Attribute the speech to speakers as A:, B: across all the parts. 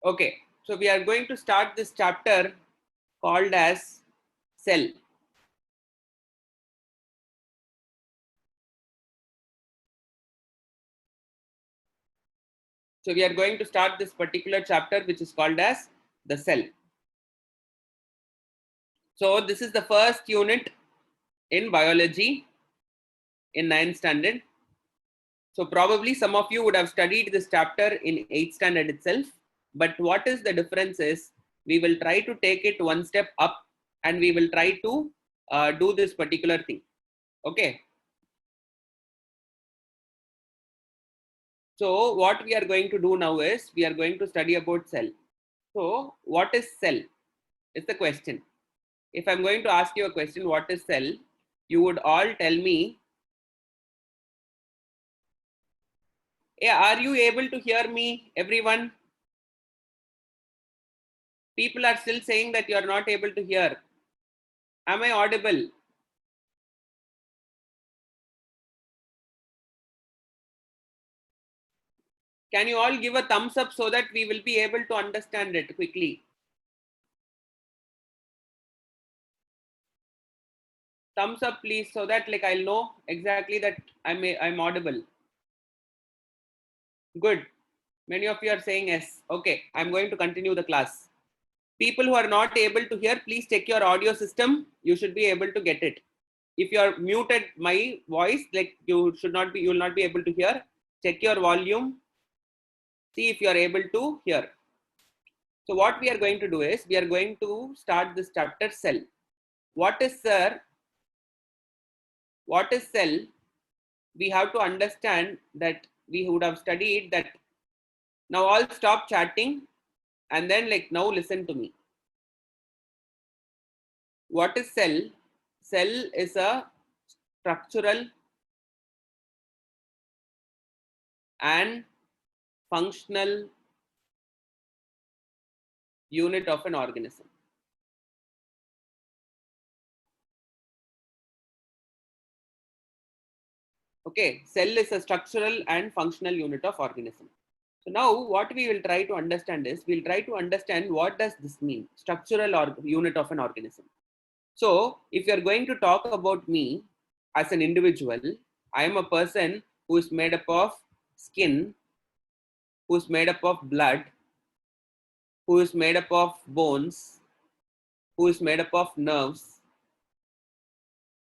A: Okay, so we are going to start this chapter called as cell. So we are going to start this particular chapter which is called as the cell. So this is the first unit in biology in 9th standard. So probably some of you would have studied this chapter in 8th standard itself. But what is the difference is we will try to take it one step up and we will try to do this particular thing. Okay. So what we are going to do now is we are going to study about cell. So what is cell is the question. If I'm going to ask you a question, what is cell? You would all tell me, hey, are you able to hear me, everyone? People are still saying that you are not able to hear. Am I audible? Can you all give a thumbs up so that we will be able to understand it quickly? Thumbs up, please, so that like I'll know exactly that I'm audible. Good. Many of you are saying yes. Okay, I'm going to continue the class. People who are not able to hear, please check your audio system. You should be able to get it. If you are muted my voice, like you will not be able to hear. Check your volume. See if you are able to hear. So what we are going to do is we are going to start this chapter cell. What is cell? We have to understand that we would have studied that. Now all stop chatting and then like now listen to me. What is cell? Cell is a structural and functional unit of an organism. Okay, cell is a structural and functional unit of organism. So now what we will try to understand is we'll try to understand what does this mean, structural or unit of an organism. So if you're going to talk about me as an individual, I am a person who is made up of skin, who is made up of blood, who is made up of bones, who is made up of nerves.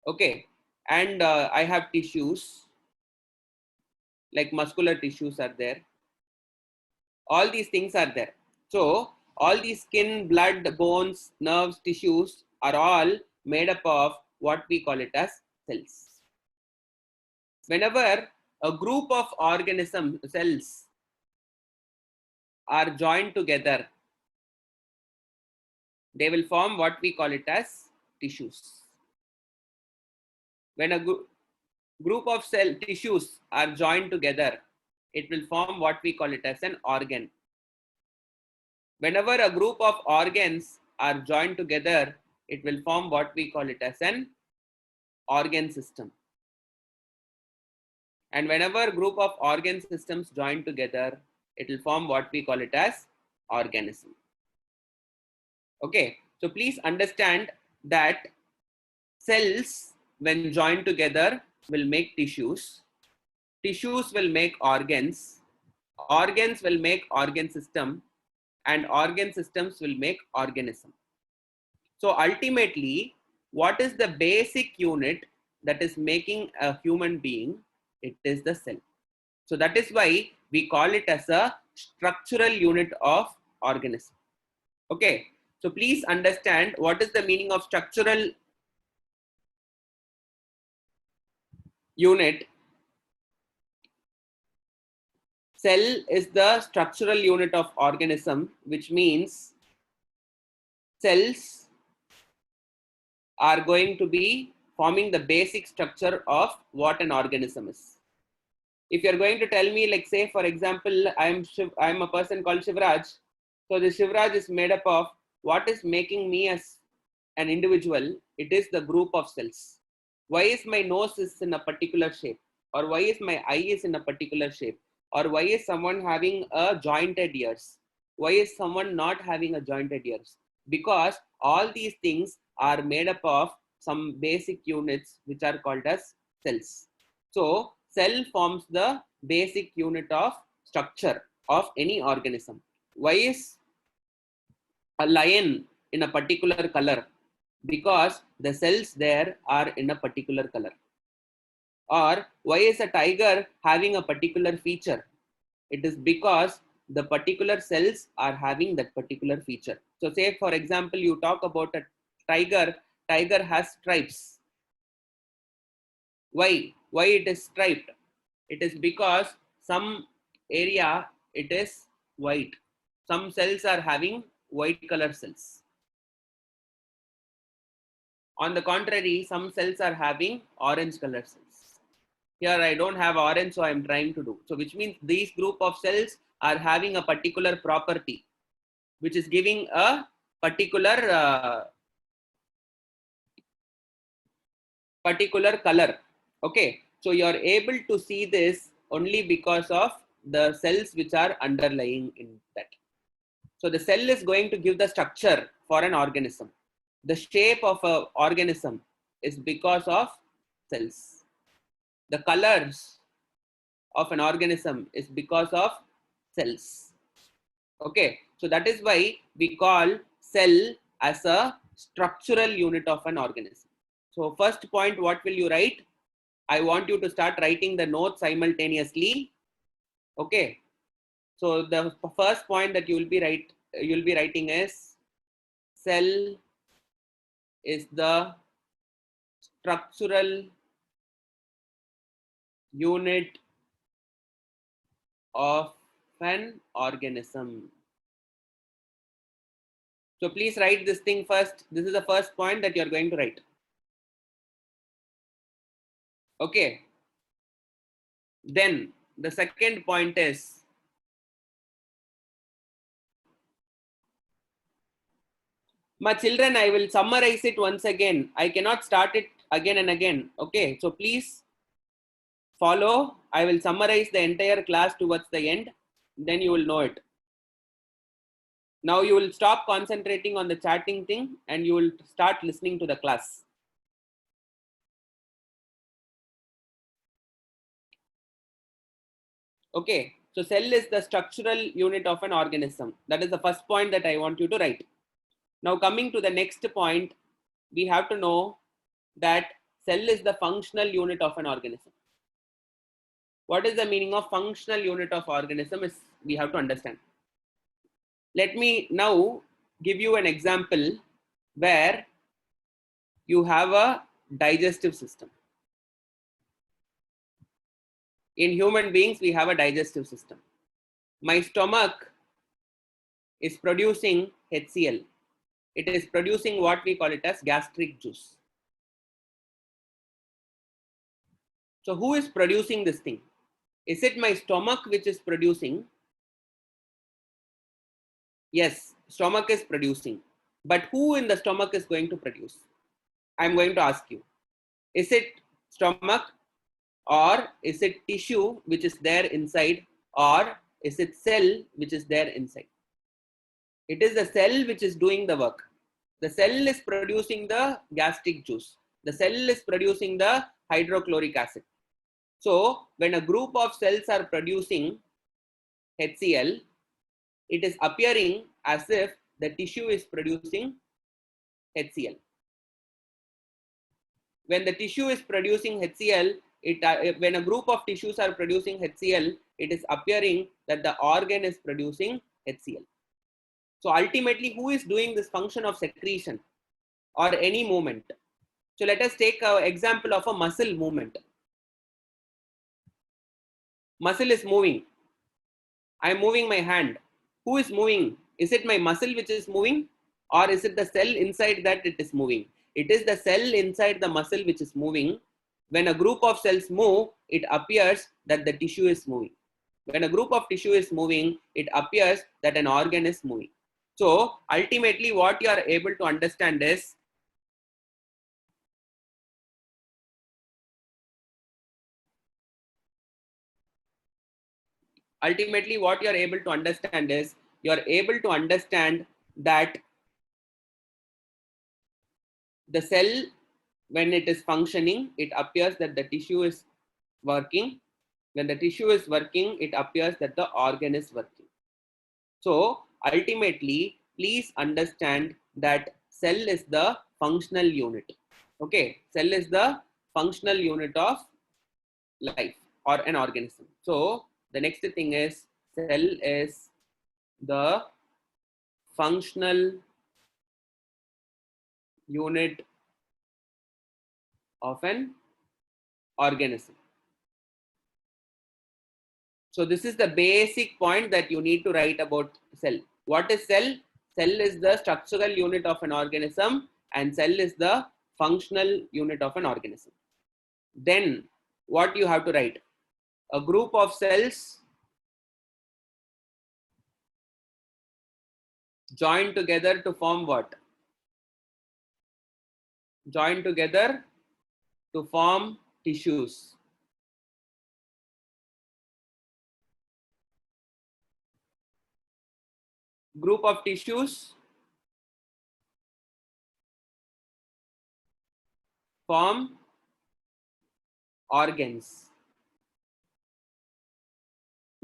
A: Okay, and I have tissues, like muscular tissues are there. All these things are there. So all these skin, blood, bones, nerves, tissues are all made up of what we call it as cells. Whenever a group of organism cells are joined together, they will form what we call it as tissues. When a group of cell tissues are joined together, it will form what we call it as an organ. Whenever a group of organs are joined together, it will form what we call it as an organ system. And whenever a group of organ systems join together, it will form what we call it as organism. Okay, so please understand that cells, when joined together, will make tissues. Tissues will make organs. Organs will make organ system, and organ systems will make organism. So ultimately, what is the basic unit that is making a human being? It is the cell. So that is why we call it as a structural unit of organism. Okay, so please understand what is the meaning of structural unit. Cell is the structural unit of organism, which means cells are going to be forming the basic structure of what an organism is. If you're going to tell me, like say for example, I'm a person called Shivraj. So the Shivraj is made up of what is making me as an individual. It is the group of cells. Why is my nose is in a particular shape, or why is my eye is in a particular shape, or why is someone having a jointed ears? Why is someone not having a jointed ears? Because all these things are made up of some basic units which are called as cells. So cell forms the basic unit of structure of any organism. Why is a lion in a particular color? Because the cells there are in a particular color. Or why is a tiger having a particular feature? It is because the particular cells are having that particular feature. So say for example, you talk about a tiger, tiger has stripes. Why it is striped? It is because some area it is white. Some cells are having white color cells. On the contrary, some cells are having orange color cells. Here I don't have orange, so I'm trying to do. So which means these group of cells are having a particular property, which is giving a particular particular color. Okay, so you are able to see this only because of the cells which are underlying in that. So the cell is going to give the structure for an organism. The shape of an organism is because of cells. The colors of an organism is because of cells. Okay, so that is why we call cell as a structural unit of an organism. So first point, what will you write? I want you to start writing the notes simultaneously. Okay, so the first point that you will be writing is cell is the structural unit of an organism. So please write this thing first. This is the first point that you are going to write. Okay. Then the second point is my children, I will summarize it once again. I cannot start it again and again. Okay. So please follow. I will summarize the entire class towards the end. Then you will know it. Now you will stop concentrating on the chatting thing and you will start listening to the class. Okay, so cell is the structural unit of an organism. That is the first point that I want you to write. Now coming to the next point, we have to know that cell is the functional unit of an organism. What is the meaning of functional unit of organism is we have to understand. Let me now give you an example where you have a digestive system. In human beings, we have a digestive system. My stomach is producing HCl. It is producing what we call it as gastric juice. So who is producing this thing? Is it my stomach which is producing? Yes, stomach is producing. But who in the stomach is going to produce? I'm going to ask you. Is it stomach or is it tissue which is there inside or is it cell which is there inside? It is the cell which is doing the work. The cell is producing the gastric juice. The cell is producing the hydrochloric acid. So when a group of cells are producing HCl, it is appearing as if the tissue is producing HCl. When the tissue is producing HCl, when a group of tissues are producing HCl, it is appearing that the organ is producing HCl. So ultimately, who is doing this function of secretion or any movement? So let us take an example of a muscle movement. Muscle is moving. I am moving my hand. Who is moving? Is it my muscle which is moving or is it the cell inside that it is moving? It is the cell inside the muscle which is moving. When a group of cells move, it appears that the tissue is moving. When a group of tissue is moving, it appears that an organ is moving. So ultimately what you are able to understand is you are able to understand is you are able to understand that the cell, when it is functioning, it appears that the tissue is working. When the tissue is working, it appears that the organ is working. So ultimately, please understand that cell is the functional unit. Okay, cell is the functional unit of life or an organism. So the next thing is cell is the functional unit of an organism. So this is the basic point that you need to write about cell. What is cell? Cell is the structural unit of an organism and cell is the functional unit of an organism. Then what you have to write? A group of cells join together to form what? Join together to form tissues. Group of tissues form organs.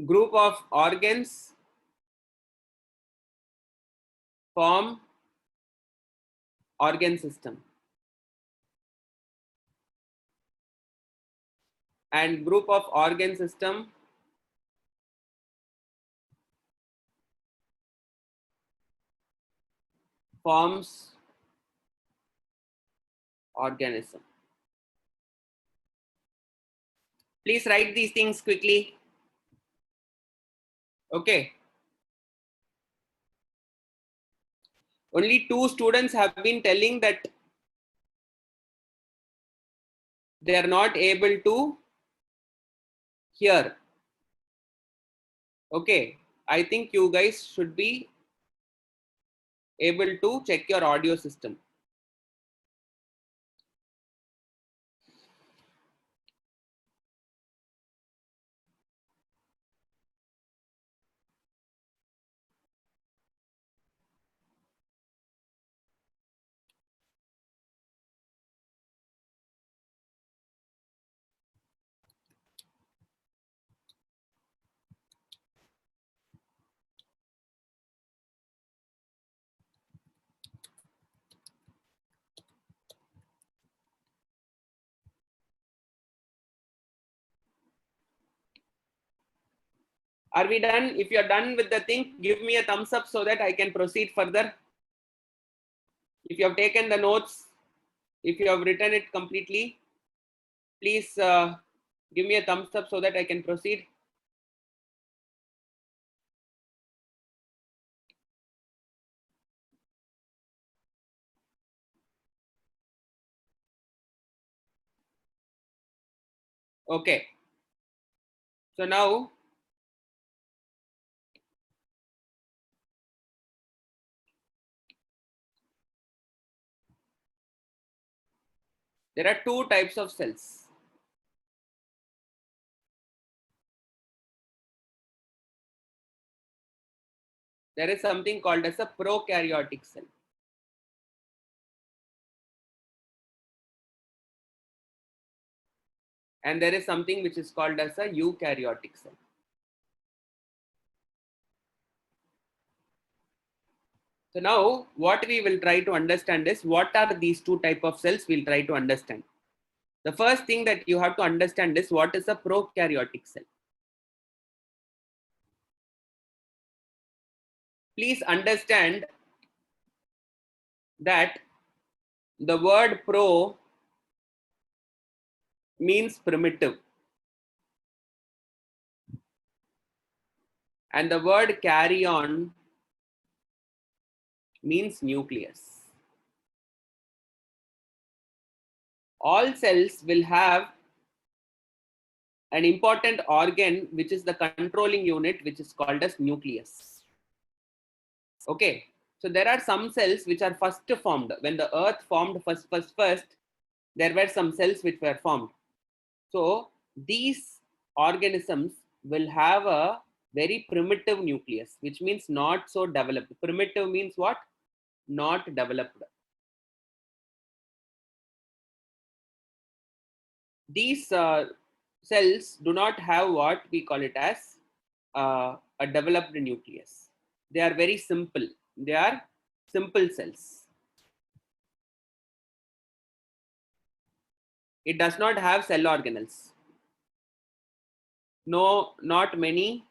A: Group of organs form organ system. And group of organ system forms organism. Please write these things quickly. Okay. Only 2 students have been telling that they are not able to hear. Okay. I think you guys should be able to check your audio system. Are we done? If you are done with the thing, give me a thumbs up so that I can proceed further. If you have taken the notes, if you have written it completely, please give me a thumbs up so that I can proceed. Okay. So now there are 2 types of cells. There is something called as a prokaryotic cell. And there is something which is called as a eukaryotic cell. So now what we will try to understand is what are these 2 types of cells we'll try to understand. The first thing that you have to understand is what is a prokaryotic cell. Please understand that the word pro means primitive and the word karyon means nucleus. All cells will have an important organ which is the controlling unit, which is called as nucleus. Okay, so there are some cells which are first formed. When the earth formed first, there were some cells which were formed. So these organisms will have a Very primitive nucleus, which means not so developed. Primitive means what? Not developed. These cells do not have what we call it as a developed nucleus. They are very simple. They are simple cells. It does not have cell organelles. No, not many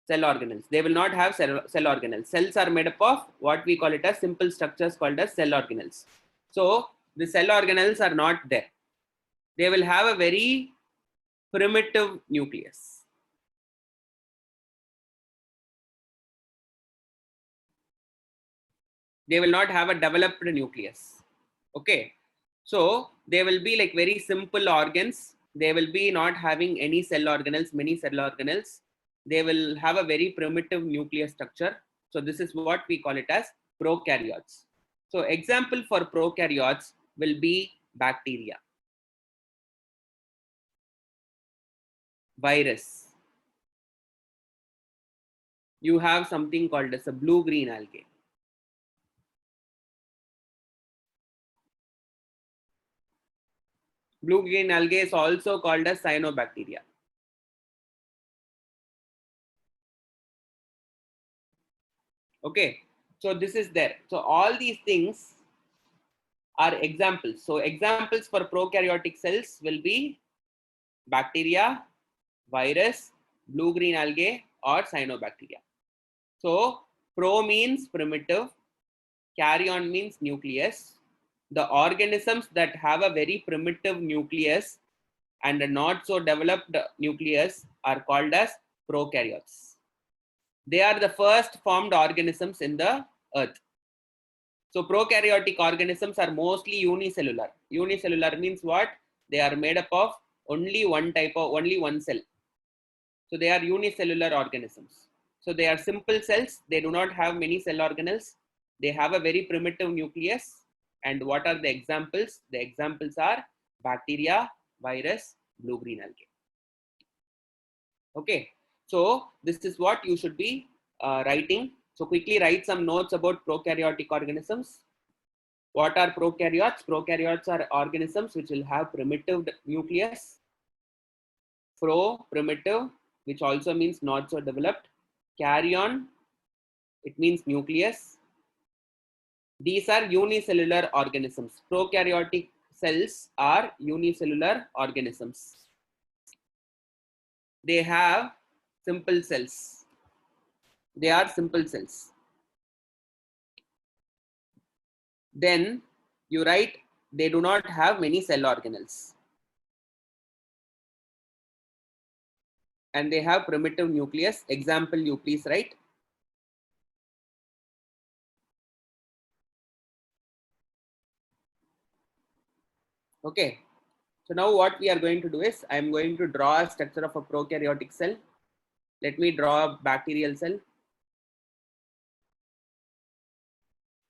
A: cell organelles. They will not have cell organelles. Cells are made up of what we call it as simple structures called as cell organelles. So the cell organelles are not there. They will have a very primitive nucleus. They will not have a developed nucleus. Okay. So they will be like very simple organs. They will be not having any cell organelles, many cell organelles. They will have a very primitive nucleus structure. So this is what we call it as prokaryotes. So example for prokaryotes will be bacteria, virus. You have something called as a blue-green algae. Blue-green algae is also called as cyanobacteria. Okay, so this is there. So all these things are examples. So examples for prokaryotic cells will be bacteria, virus, blue-green algae, or cyanobacteria. So pro means primitive, karyon means nucleus. The organisms that have a very primitive nucleus and a not so developed nucleus are called as prokaryotes. They are the first formed organisms in the earth. So prokaryotic organisms are mostly unicellular. Unicellular means what? They are made up of only only one cell. So they are unicellular organisms. So they are simple cells. They do not have many cell organelles. They have a very primitive nucleus. And what are the examples? The examples are bacteria, virus, blue-green algae. Okay. So this is what you should be writing. So quickly write some notes about prokaryotic organisms. What are prokaryotes? Prokaryotes are organisms which will have primitive nucleus. Primitive, which also means not so developed. Karyon, it means nucleus. These are unicellular organisms. Prokaryotic cells are unicellular organisms. They have simple cells. They are simple cells. Then you write they do not have many cell organelles. And they have primitive nucleus. Example you please write. Okay. So now what we are going to do is I am going to draw a structure of a prokaryotic cell. Let me draw a bacterial cell.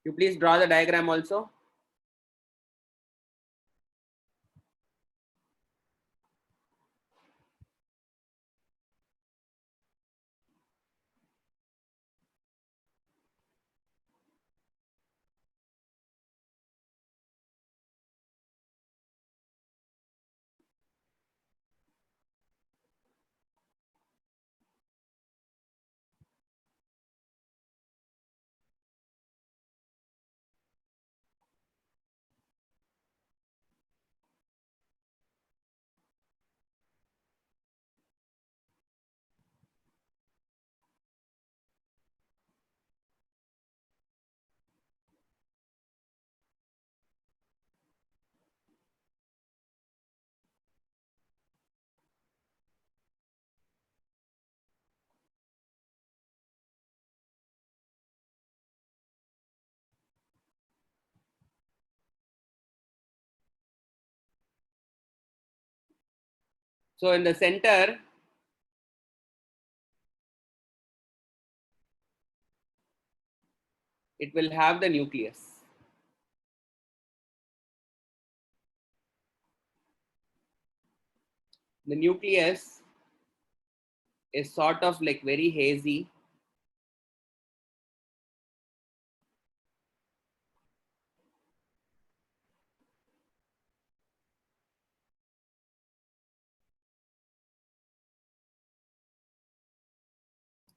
A: You please draw the diagram also. So in the center, it will have the nucleus. The nucleus is sort of like very hazy.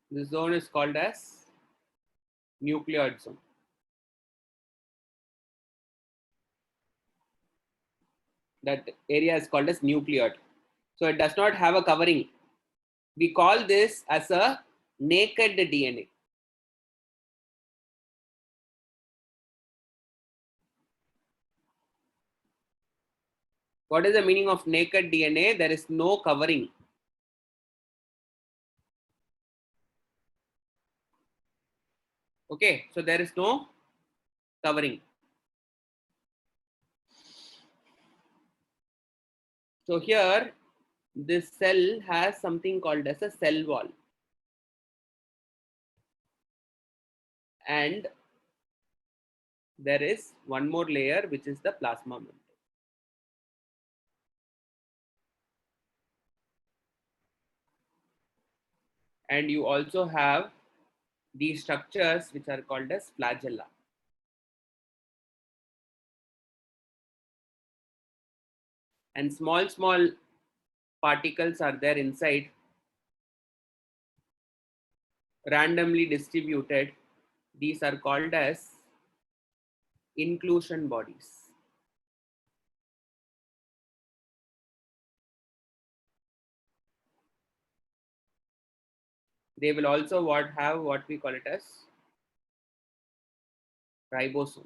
A: This zone is called as nucleoid zone. That area is called as nucleoid. So it does not have a covering. We call this as a naked DNA. What is the meaning of naked DNA? There is no covering. Okay, so there is no covering. So here, this cell has something called as a cell wall. And there is one more layer, which is the plasma membrane. And you also have these structures which are called as flagella. And small particles are there inside, randomly distributed. These are called as inclusion bodies. They will also have what we call it as ribosomes.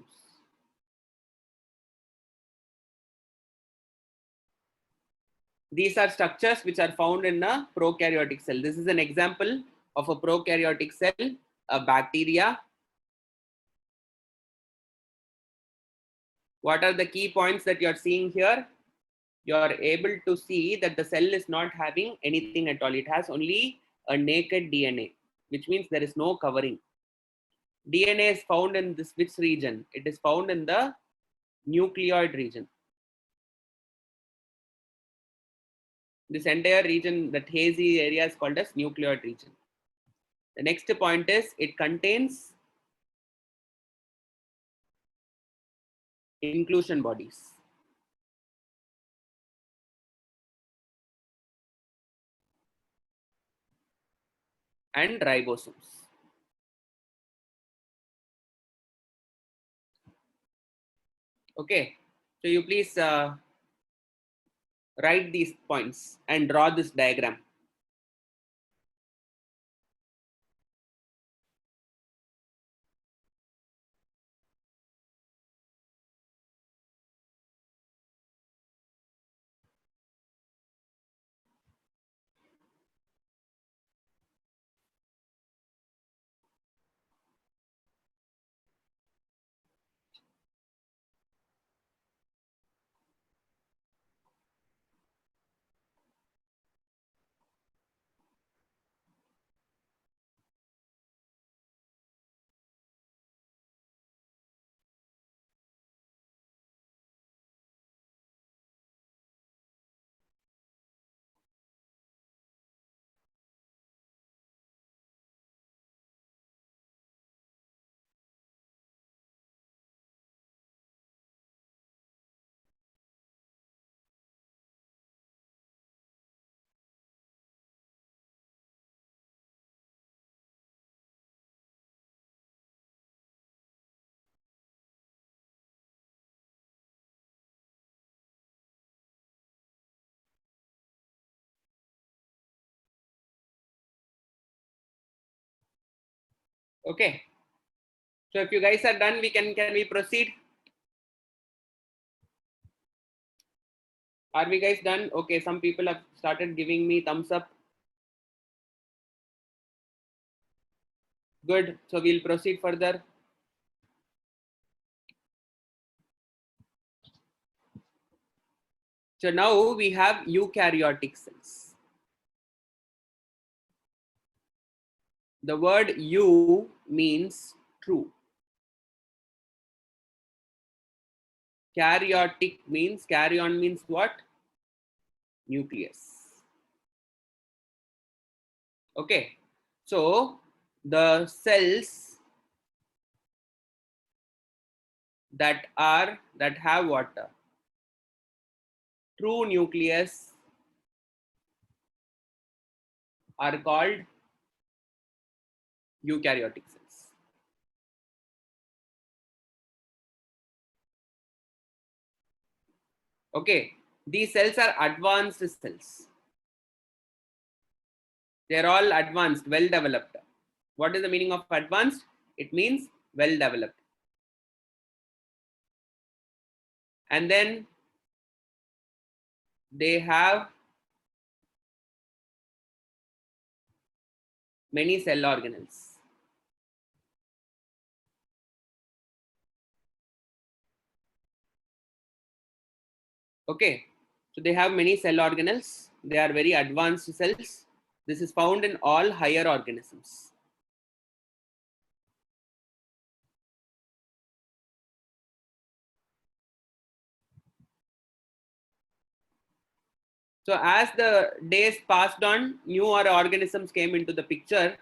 A: These are structures which are found in a prokaryotic cell. This is an example of a prokaryotic cell, a bacteria. What are the key points that you are seeing here? You are able to see that the cell is not having anything at all. It has only a naked DNA, which means there is no covering. DNA is found in this which region? It is found in the nucleoid region. This entire region, that hazy area, is called as nucleoid region. The next point is it contains inclusion bodies. And ribosomes. Okay, so you please write these points and draw this diagram. Okay, so if you guys are done, can we proceed? Are we guys done? Okay, some people have started giving me thumbs up. Good, so we'll proceed further. So now we have eukaryotic cells. The word "eu" means true. Karyotic means, karyon means what? Nucleus. Okay, so the cells that have what? True nucleus are called eukaryotic cells. Okay, these cells are advanced cells. They're all advanced, well developed. What is the meaning of advanced? It means well developed. And then they have many cell organelles. Okay, so they have many cell organelles. They are very advanced cells. This is found in all higher organisms. So as the days passed on, newer organisms came into the picture.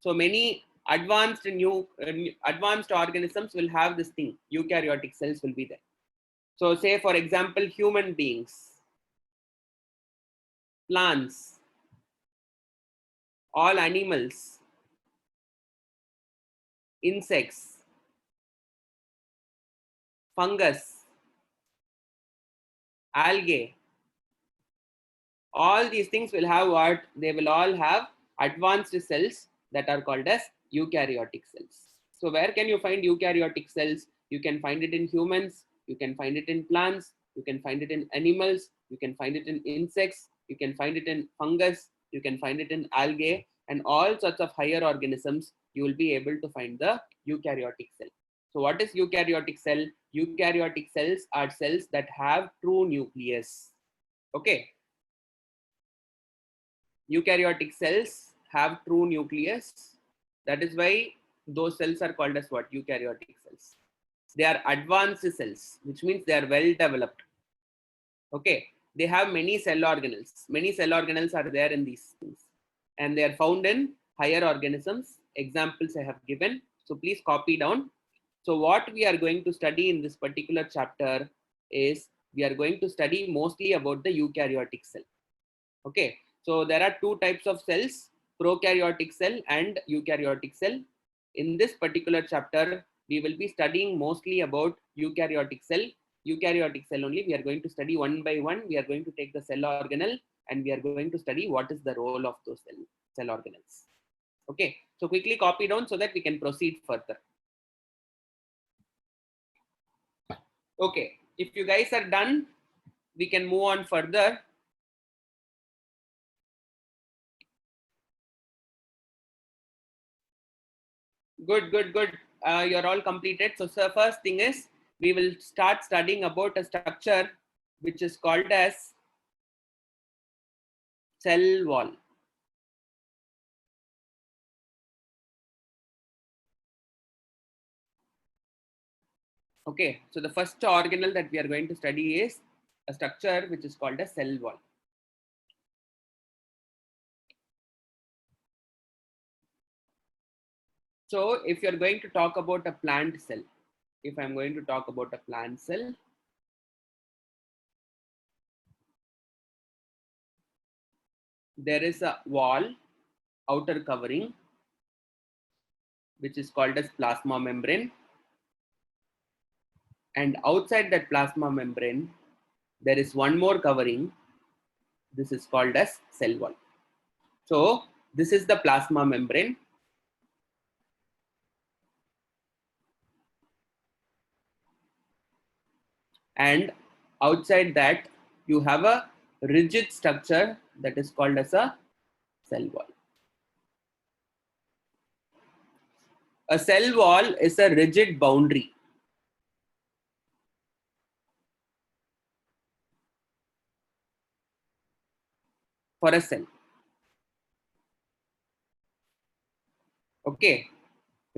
A: So many advanced advanced organisms will have this thing. Eukaryotic cells will be there. So say for example, human beings, plants, all animals, insects, fungus, algae, all these things will have what? They will all have advanced cells that are called as eukaryotic cells. So where can you find eukaryotic cells? You can find it in humans, you can find it in plants, you can find it in animals, you can find it in insects, you can find it in fungus, you can find it in algae, and all sorts of higher organisms. You will be able to find the eukaryotic cell. So what is eukaryotic cell? Eukaryotic cells are cells that have true nucleus. Okay, eukaryotic cells have true nucleus. That is why those cells are called as what? Eukaryotic cells. They are advanced cells, which means they are well developed. Okay, they have many cell organelles. Many cell organelles are there in these things, and they are found in higher organisms. Examples I have given. So please copy down. So what we are going to study in this particular chapter is we are going to study mostly about the eukaryotic cell. Okay, so there are two types of cells, prokaryotic cell and eukaryotic cell. In this particular chapter, we will be studying mostly about eukaryotic cell. Eukaryotic cell only, we are going to study one by one. We are going to take the cell organelle and we are going to study what is the role of those cell organelles. Okay, so quickly copy down so that we can proceed further. Okay, if you guys are done, we can move on further. Good. You're all completed. So first thing is we will start studying about a structure which is called as cell wall. Okay, so the first organelle that we are going to study is a structure which is called a cell wall. So if you're going to talk about a plant cell, if I'm going to talk about a plant cell, there is a wall, outer covering, which is called as plasma membrane. And outside that plasma membrane, there is one more covering. This is called as cell wall. So this is the plasma membrane. And outside that, you have a rigid structure that is called as a cell wall. A cell wall is a rigid boundary for a cell. Okay,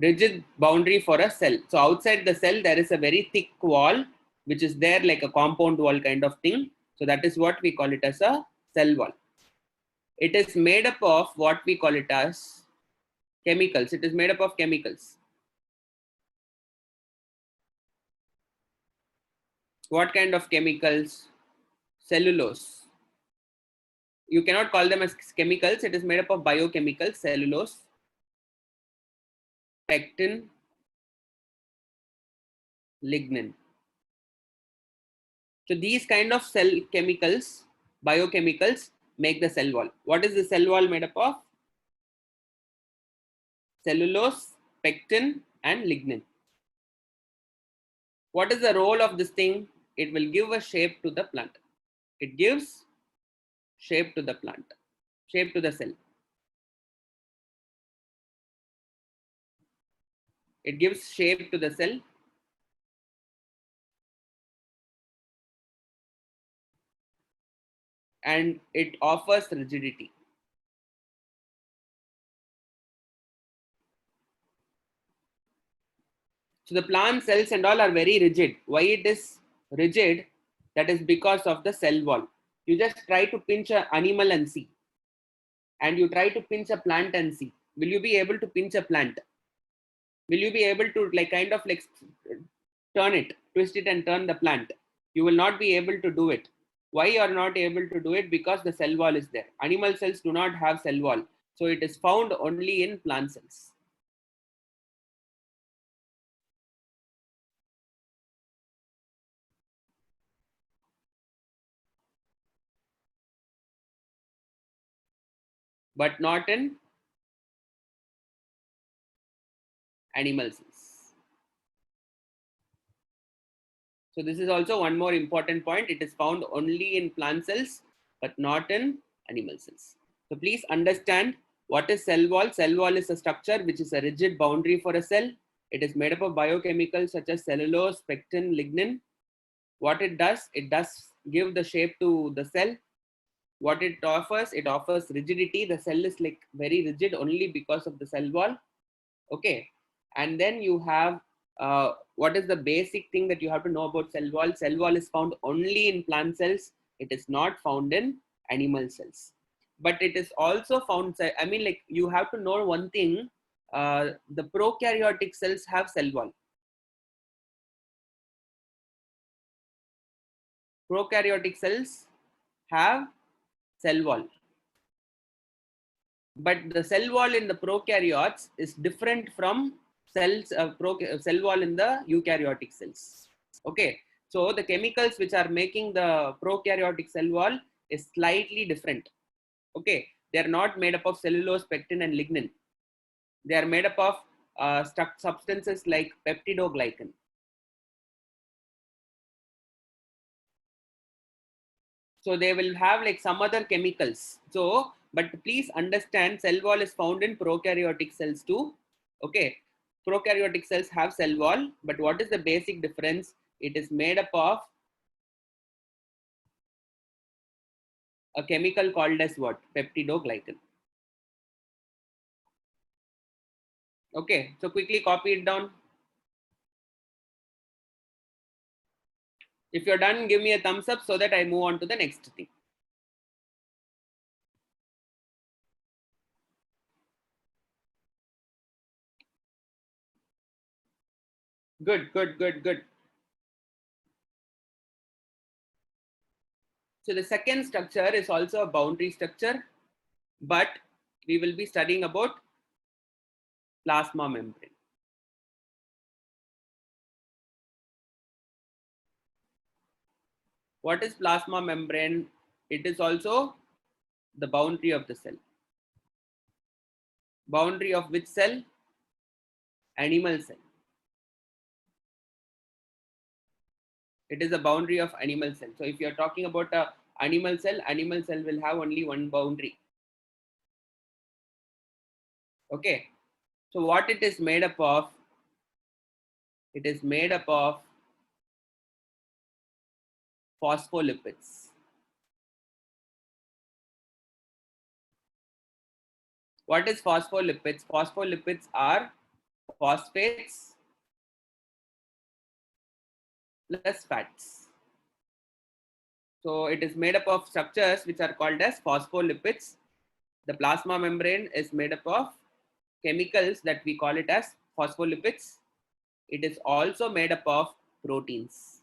A: rigid boundary for a cell. So outside the cell, there is a very thick wall, which is there like a compound wall kind of thing. So that is what we call it as a cell wall. It is made up of what we call it as chemicals. It is made up of chemicals. What kind of chemicals? Cellulose. You cannot call them as chemicals. It is made up of biochemicals, cellulose, pectin, lignin. So these kind of cell chemicals, biochemicals, make the cell wall. What is the cell wall made up of? Cellulose, pectin, and lignin. What is the role of this thing? It will give a shape to the plant. It gives shape to the plant, shape to the cell. It gives shape to the cell. And it offers rigidity. So the plant cells and all are very rigid. Why it is rigid? That is because of the cell wall. You just try to pinch an animal and see. And you try to pinch a plant and see. Will you be able to pinch a plant? Will you be able to kind of turn it, twist it and turn the plant? You will not be able to do it. Why you are not able to do it? Because the cell wall is there. Animal cells do not have cell wall. So it is found only in plant cells. But not in animal cells. So this is also one more important point. It is found only in plant cells, but not in animal cells. So please understand what is cell wall. Cell wall is a structure which is a rigid boundary for a cell. It is made up of biochemicals such as cellulose, pectin, lignin. What it does give the shape to the cell. What it offers rigidity. The cell is very rigid only because of the cell wall. Okay. And then you have what is the basic thing that you have to know about cell wall? Cell wall is found only in plant cells. It is not found in animal cells. But it is also found, I mean, you have to know one thing, the prokaryotic cells have cell wall. Prokaryotic cells have cell wall. But the cell wall in the prokaryotes is different from cell wall in the eukaryotic cells. Okay, so the chemicals which are making the prokaryotic cell wall is slightly different. Okay, they are not made up of cellulose, pectin, and lignin. They are made up of substances like peptidoglycan. So they will have some other chemicals. So, but please understand, cell wall is found in prokaryotic cells too. Okay, prokaryotic cells have cell wall, but what is the basic difference? It is made up of a chemical called as what? Peptidoglycan. Okay, so quickly copy it down. If you're done, give me a thumbs up so that I move on to the next thing. Good, good, good, good. So the second structure is also a boundary structure, but we will be studying about plasma membrane. What is plasma membrane? It is also the boundary of the cell. Boundary of which cell? Animal cell. It is a boundary of animal cell. So if you are talking about a animal cell will have only one boundary. Okay. So what it is made up of? It is made up of phospholipids. What is phospholipids? Phospholipids are phosphates plus fats. So it is made up of structures which are called as phospholipids. The plasma membrane is made up of chemicals that we call it as phospholipids. It is also made up of proteins.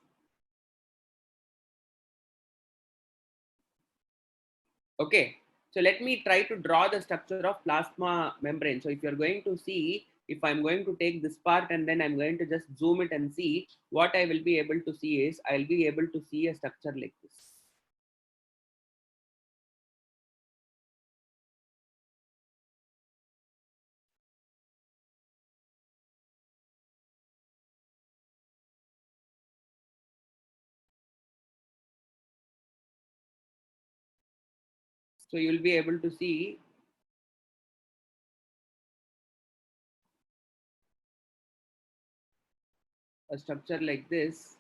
A: Okay, so let me try to draw the structure of plasma membrane. So if you're going to see, if I'm going to take this part and then I'm going to just zoom it and see, what I will be able to see is, I'll be able to see a structure like this. So you'll be able to see a structure like this.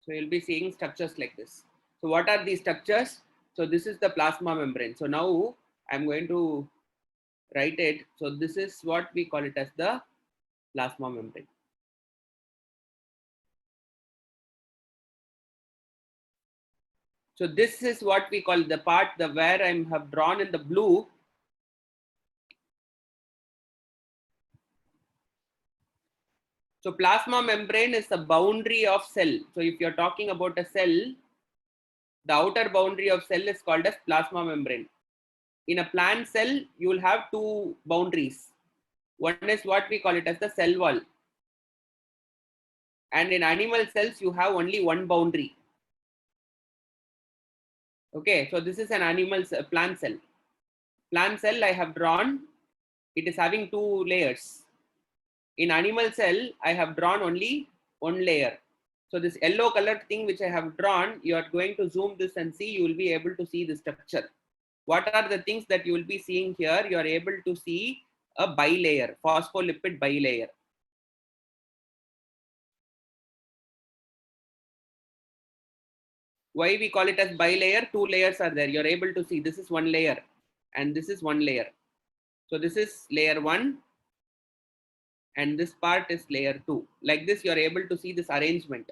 A: So you'll be seeing structures like this. So what are these structures? So this is the plasma membrane. So now I'm going to write it. So this is what we call it as the plasma membrane. So this is what we call the part, the where I have drawn in the blue. So plasma membrane is the boundary of cell. So if you're talking about a cell, the outer boundary of cell is called as plasma membrane. In a plant cell, you will have two boundaries. One is what we call it as the cell wall. And in animal cells, you have only one boundary. Okay, so this is an animal plant cell. Plant cell I have drawn, it is having two layers. In animal cell, I have drawn only one layer. So this yellow colored thing which I have drawn, you are going to zoom this and see, you will be able to see the structure. What are the things that you will be seeing here? You are able to see a bilayer, phospholipid bilayer. Why we call it as bilayer? Two layers are there. You're able to see this is one layer and this is one layer. So this is layer 1 and this part is layer 2. Like this, you're able to see this arrangement.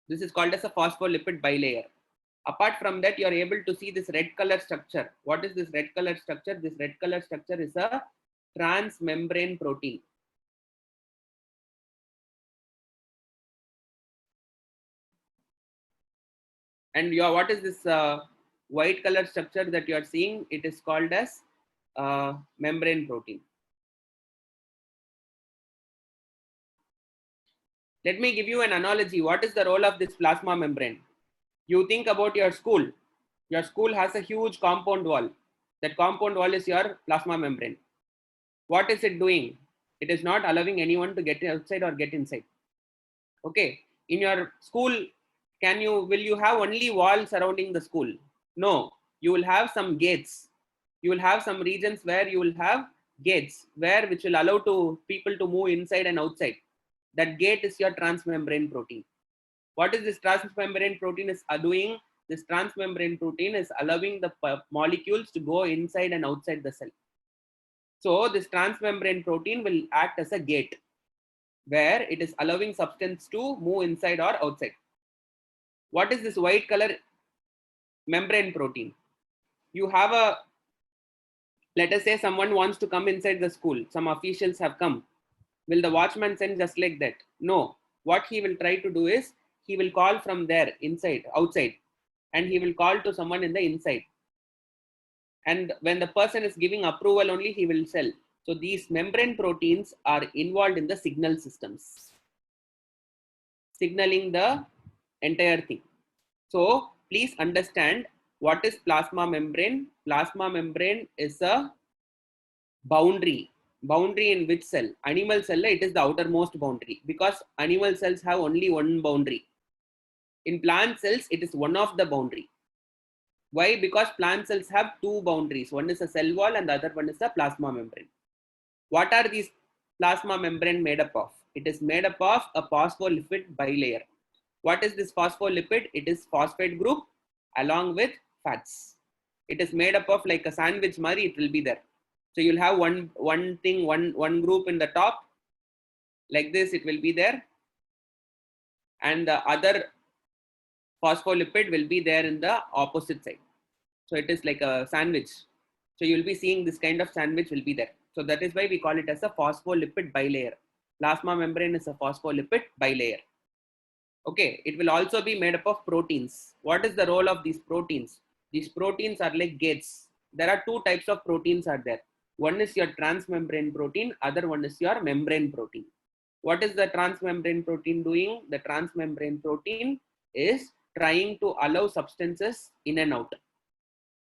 A: This is called as a phospholipid bilayer. Apart from that, you're able to see this red color structure. What is this red color structure? This red color structure is a transmembrane protein. And what is this white color structure that you are seeing? It is called as membrane protein. Let me give you an analogy. What is the role of this plasma membrane? You think about your school. Your school has a huge compound wall. That compound wall is your plasma membrane. What is it doing? It is not allowing anyone to get outside or get inside. Okay. In your school, will you have only walls surrounding the school? No. You will have some gates. You will have some regions where you will have gates which will allow people to move inside and outside. That gate is your transmembrane protein. What is this transmembrane protein is doing? This transmembrane protein is allowing the molecules to go inside and outside the cell. So this transmembrane protein will act as a gate where it is allowing substance to move inside or outside. What is this white color membrane protein? You have let us say someone wants to come inside the school. Some officials have come. Will the watchman send just like that? No. What he will try to do is, he will call from there outside, and he will call to someone in the inside. And when the person is giving approval only, he will sell. So these membrane proteins are involved in the signal systems, signaling the entire thing. So please understand what is plasma membrane. Plasma membrane is a boundary. Boundary in which cell? Animal cell, it is the outermost boundary, because animal cells have only one boundary. In plant cells, it is one of the boundary. Why? Because plant cells have two boundaries. One is a cell wall and the other one is a plasma membrane. What are these plasma membrane made up of? It is made up of a phospholipid bilayer. What is this phospholipid? It is phosphate group along with fats. It is made up of like a sandwich mari, it will be there. So you'll have one group in the top, like this, it will be there. And the other phospholipid will be there in the opposite side. So it is like a sandwich. So you'll be seeing this kind of sandwich will be there. So that is why we call it as a phospholipid bilayer. Plasma membrane is a phospholipid bilayer. Okay, it will also be made up of proteins. What is the role of these proteins? These proteins are like gates. There are two types of proteins are there. One is your transmembrane protein, other one is your membrane protein. What is the transmembrane protein doing? The transmembrane protein is trying to allow substances in and out.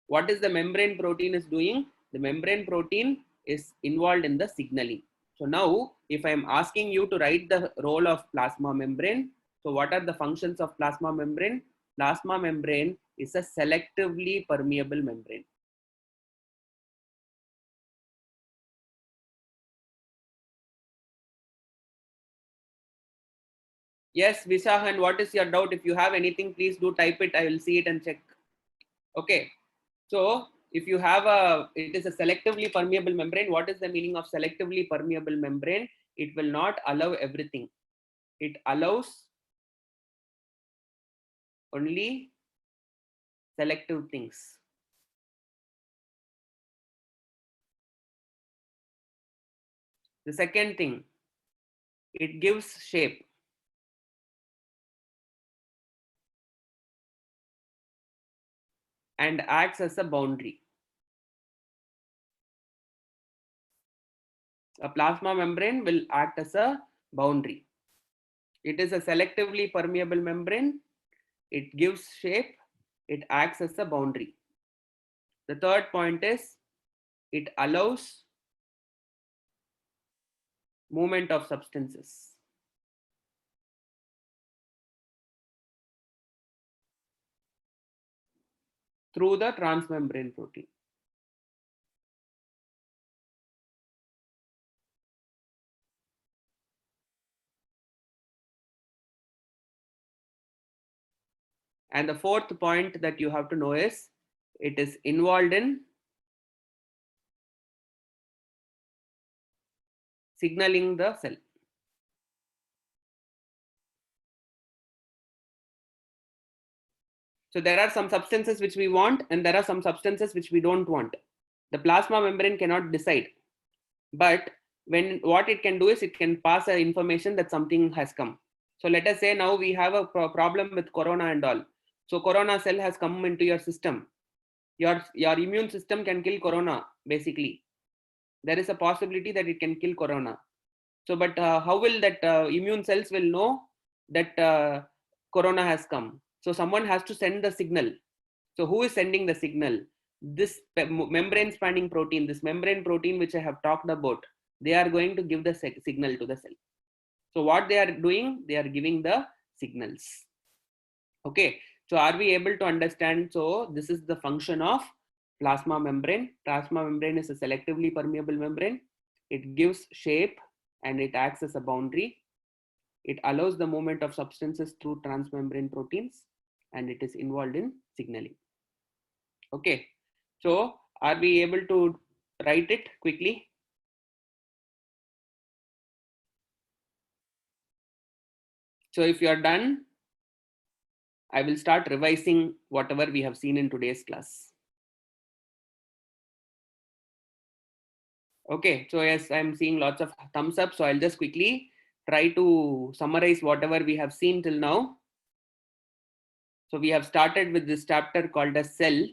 A: What is the membrane protein is doing? The membrane protein is involved in the signaling. So now, if I am asking you to write the role of plasma membrane, so what are the functions of plasma membrane? Plasma membrane is a selectively permeable membrane. Yes, Visahan, what is your doubt? If you have anything, please do type it. I will see it and check. Okay. So if you have it is a selectively permeable membrane. What is the meaning of selectively permeable membrane? It will not allow everything. It allows only selective things. The second thing, it gives shape. And acts as a boundary. A plasma membrane will act as a boundary. It is a selectively permeable membrane. It gives shape. It acts as a boundary. The third point is it allows movement of substances. Through the transmembrane protein. And the fourth point that you have to know is it is involved in signaling the cell. So there are some substances which we want and there are some substances which we don't want. The plasma membrane cannot decide. But what it can do is it can pass an information that something has come. So let us say now we have a problem with corona and all. So corona cell has come into your system. Your immune system can kill corona basically. There is a possibility that it can kill corona. So but how will that immune cells will know that corona has come? So someone has to send the signal. So who is sending the signal? This membrane spanning protein, this membrane protein which I have talked about, they are going to give the signal to the cell. So what they are doing, they are giving the signals. Okay, so are we able to understand? So this is the function of plasma membrane. Plasma membrane is a selectively permeable membrane. It gives shape and it acts as a boundary. It allows the movement of substances through transmembrane proteins and it is involved in signaling. Okay, so are we able to write it quickly? So if you are done, I will start revising whatever we have seen in today's class. Okay, so yes, I'm seeing lots of thumbs up. So I'll just quickly try to summarize whatever we have seen till now. So we have started with this chapter called as cell.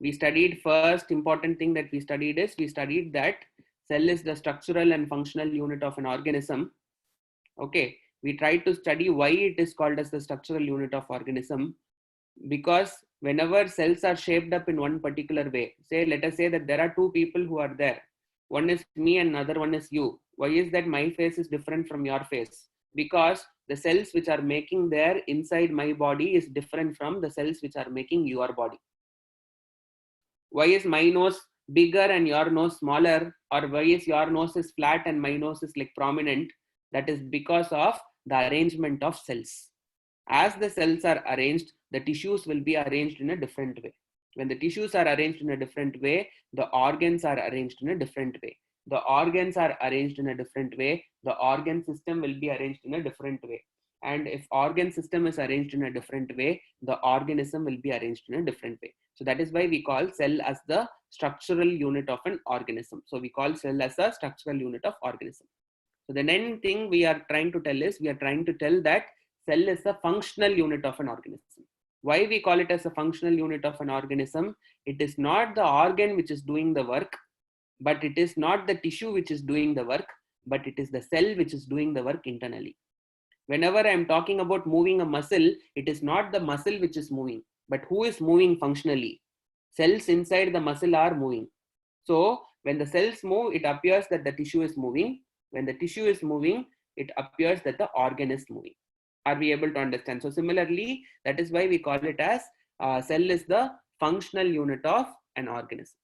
A: We studied first important thing that we studied that cell is the structural and functional unit of an organism. Okay, we tried to study why it is called as the structural unit of organism, because whenever cells are shaped up in one particular way, say let us say that there are two people who are there, one is me and another one is you. Why is that my face is different from your face? Because the cells which are making there inside my body is different from the cells which are making your body. Why is my nose bigger and your nose smaller? Or why is your nose is flat and my nose is like prominent? That is because of the arrangement of cells. As the cells are arranged, the tissues will be arranged in a different way. When the tissues are arranged in a different way, the organs are arranged in a different way. The organs are arranged in a different way. The organ system will be arranged in a different way. And if organ system is arranged in a different way, the organism will be arranged in a different way. So that is why we call cell as the structural unit of an organism. So we call cell as a structural unit of organism. So the main thing we are trying to tell is, we are trying to tell that cell is a functional unit of an organism. Why we call it as a functional unit of an organism? It is not the organ which is doing the work, but it is not the tissue which is doing the work, but it is the cell which is doing the work internally. Whenever I am talking about moving a muscle, it is not the muscle which is moving, but who is moving functionally? Cells inside the muscle are moving. So when the cells move, it appears that the tissue is moving. When the tissue is moving, it appears that the organ is moving. Are we able to understand? So similarly, that is why we call it as cell is the functional unit of an organism.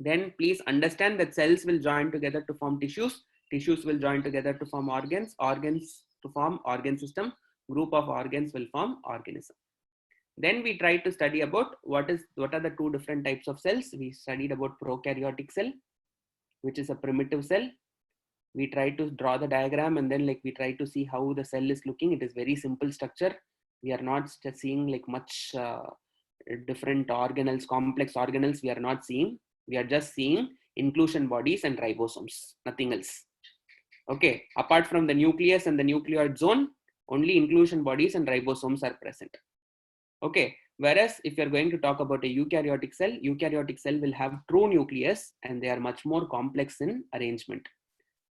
A: Then please understand that cells will join together to form tissues. Tissues will join together to form organs. Organs to form organ system. Group of organs will form organism. Then we tried to study about what are the two different types of cells. We studied about prokaryotic cell, which is a primitive cell. We tried to draw the diagram, and then we try to see how the cell is looking. It is very simple structure. We are not seeing much different organelles, complex organelles we are not seeing. We are just seeing inclusion bodies and ribosomes, nothing else. Okay, apart from the nucleus and the nucleoid zone, only inclusion bodies and ribosomes are present. Okay, whereas if you're going to talk about a eukaryotic cell will have true nucleus, and they are much more complex in arrangement.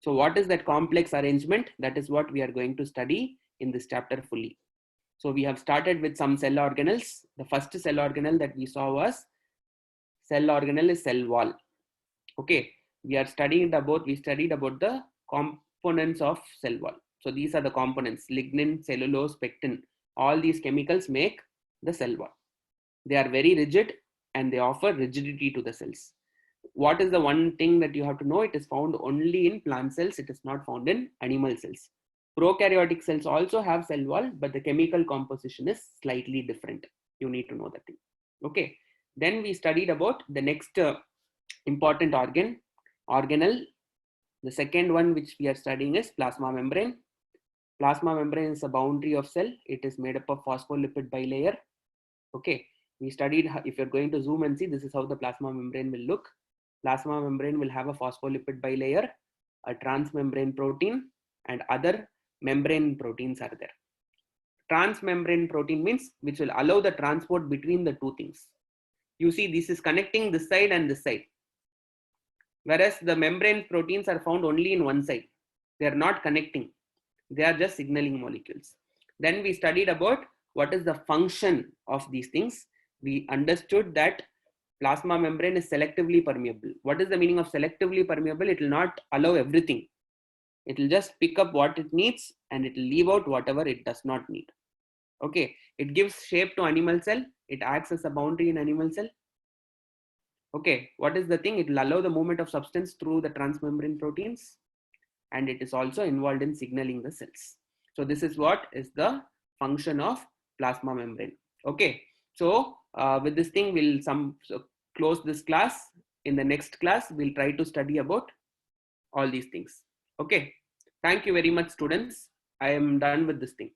A: So what is that complex arrangement? That is what we are going to study in this chapter fully. So we have started with some cell organelles. The first cell organelle that we saw was cell organelle is cell wall. Okay, we studied about the components of cell wall. So these are the components: lignin, cellulose, pectin. All these chemicals make the cell wall. They are very rigid and they offer rigidity to the cells. What is the one thing that you have to know? It is found only in plant cells. It is not found in animal cells. Prokaryotic cells also have cell wall, but the chemical composition is slightly different. You need to know that thing. Okay. Then we studied about the next important organelle. The second one which we are studying is plasma membrane. Plasma membrane is a boundary of cell. It is made up of phospholipid bilayer. Okay. We studied, if you're going to zoom and see, this is how the plasma membrane will look. Plasma membrane will have a phospholipid bilayer, a transmembrane protein, and other membrane proteins are there. Transmembrane protein means which will allow the transport between the two things. You see, this is connecting this side and this side. Whereas the membrane proteins are found only in one side. They are not connecting. They are just signaling molecules. Then we studied about what is the function of these things. We understood that plasma membrane is selectively permeable. What is the meaning of selectively permeable? It will not allow everything. It will just pick up what it needs and it will leave out whatever it does not need. Okay, it gives shape to animal cell. It acts as a boundary in animal cell. Okay, what is the thing? It will allow the movement of substance through the transmembrane proteins, and it is also involved in signaling the cells. So this is what is the function of plasma membrane. Okay, so with this thing we'll close this class. In the next class we'll try to study about all these things. Okay, thank you very much, students. I am done with this thing.